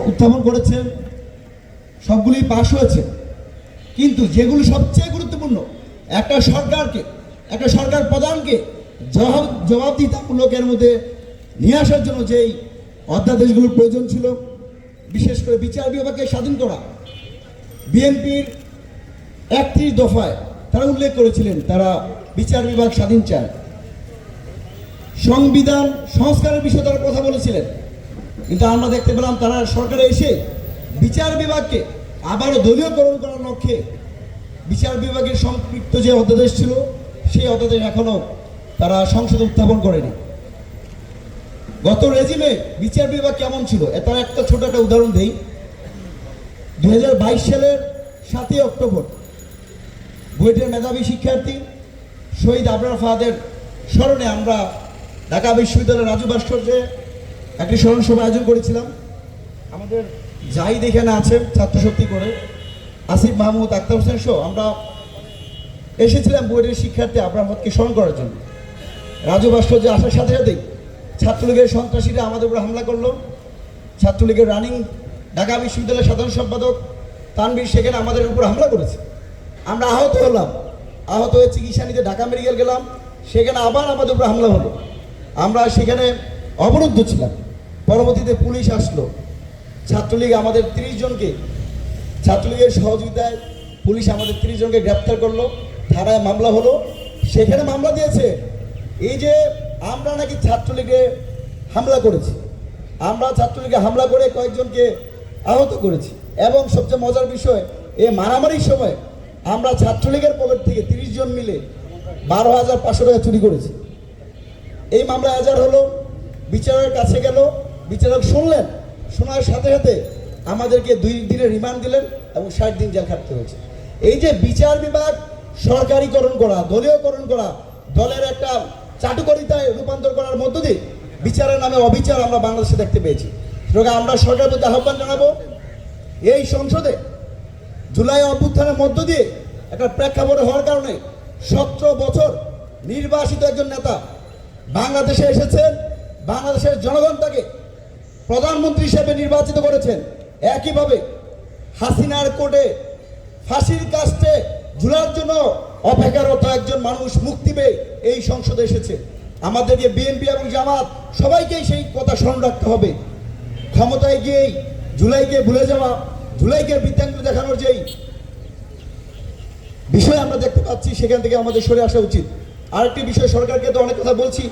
উত্থাপন করেছেন, সবগুলি পাশ হয়েছে। কিন্তু যেগুলো সবচেয়ে গুরুত্বপূর্ণ, একটা সরকার প্রধানকে জবাবদিহিতামূলকের মধ্যে নিয়ে আসার জন্য যেই অধ্যাদেশগুলোর প্রয়োজন ছিল, বিশেষ করে বিচার বিভাগকে স্বাধীন করা, বিএনপির ৩১ দফায় তারা উল্লেখ করেছিলেন তারা বিচার বিভাগ স্বাধীন চায়। সংবিধান সংস্কারের বিষয়ে তারা কথা বলেছিলেন, কিন্তু আমরা দেখতে পেলাম তারা সরকারে এসে বিচার বিভাগকে আবারও দলীয়করণ করার লক্ষ্যে বিচার বিভাগের সম্পৃক্ত যে অধ্যাদেশ ছিল সেই অধ্যাদেশ এখনো তারা সংসদে উত্থাপন করেনি। গত রেজিমে বিচার বিভাগ কেমন ছিল তার একটা ছোট একটা উদাহরণ দেই। 2022 সালের 7ই অক্টোবর বুয়েটের মেধাবী শিক্ষার্থী শহীদ আবরার ফাহাদের স্মরণে আমরা ঢাকা বিশ্ববিদ্যালয়ের রাজু ভাস্কর্যে একটি স্মরণ সভা আয়োজন করেছিলাম। আমাদের জাহিদ এখানে আছেন ছাত্রশক্তি করে, আসিফ মাহমুদ, আক্তার হোসেন সহ আমরা এসেছিলাম বুয়েটের শিক্ষার্থী আবরার ফাহাদকে স্মরণ করার জন্য। রাজু ভাস্কর্যে আসার সাথে সাথেই ছাত্রলীগের সন্ত্রাসীরা আমাদের উপর হামলা করলো। ছাত্রলীগের রানিং ঢাকা বিশ্ববিদ্যালয়ের সাধারণ সম্পাদক তানভীর সেখানে আমাদের উপর হামলা করেছে। আমরা আহত হলাম, আহত হয়ে চিকিৎসা নিতে ঢাকা মেডিকেল গেলাম, সেখানে আবার আমাদের উপর হামলা হলো। আমরা সেখানে অবরুদ্ধ ছিলাম। পরবর্তীতে পুলিশ আসলো, ছাত্রলীগ আমাদের 30 জনকে, ছাত্রলীগের সহযোগিতায় পুলিশ আমাদের 30 জনকে গ্রেপ্তার করলো, থানায় মামলা হলো। সেখানে মামলা দিয়েছে এই যে আমরা নাকি ছাত্রলীগে হামলা করেছি, আমরা ছাত্রলীগে হামলা করে কয়েকজনকে আহত করেছি, এবং সবচেয়ে মজার বিষয় এই মারামারির সময় আমরা ছাত্রলীগের পকেট থেকে 30 জন মিলে 12,500 টাকা চুরি করেছি। এই মামলা এজাহার হলো, বিচারকের কাছে গেল, বিচারক শুনলেন, শোনার সাথে সাথে আমাদেরকে 2 দিনের রিমান্ড দিলেন এবং 60 দিন জেল খাটতে হয়েছে। এই যে বিচার বিভাগ সরকারিকরণ করা, দলীয়করণ করা, দলের একটা চাটুকারিতায় রূপান্তর করার মধ্য দিয়ে বিচারের নামে অবিচার আমরা বাংলাদেশে দেখতে পেয়েছি। সুতরাং আমরা সরকারের প্রতি আহ্বান জানাবো, এই সংসদে জুলাই অভ্যুত্থানের মধ্য দিয়ে একটা প্রেক্ষাপট হওয়ার কারণে 17 বছর নির্বাসিত একজন নেতা বাংলাদেশে এসেছেন, বাংলাদেশের জনগণ তাকে প্রধানমন্ত্রী হিসেবে নির্বাচিত করেছেন। একইভাবে হাসিনার কোর্টে ফাঁসির কাস্টে ঝুলার জন্য অপেক্ষারত একজন মানুষ মুক্তি পেয়ে এই সংসদে এসেছে। আমাদেরকে বিএনপি এবং জামাত সবাইকেই সেই কথা স্মরণ রাখতে হবে। ক্ষমতায় গিয়েই জুলাইকে ভুলে যাওয়া, জুলাইকে বৃত্তাঙ্গুলি দেখানোর যেই বিষয় আমরা দেখতে পাচ্ছি, সেখান থেকে আমাদের সরে আসা উচিত। আরেকটি বিষয়, সরকারকে তো অনেক কথা বলছি,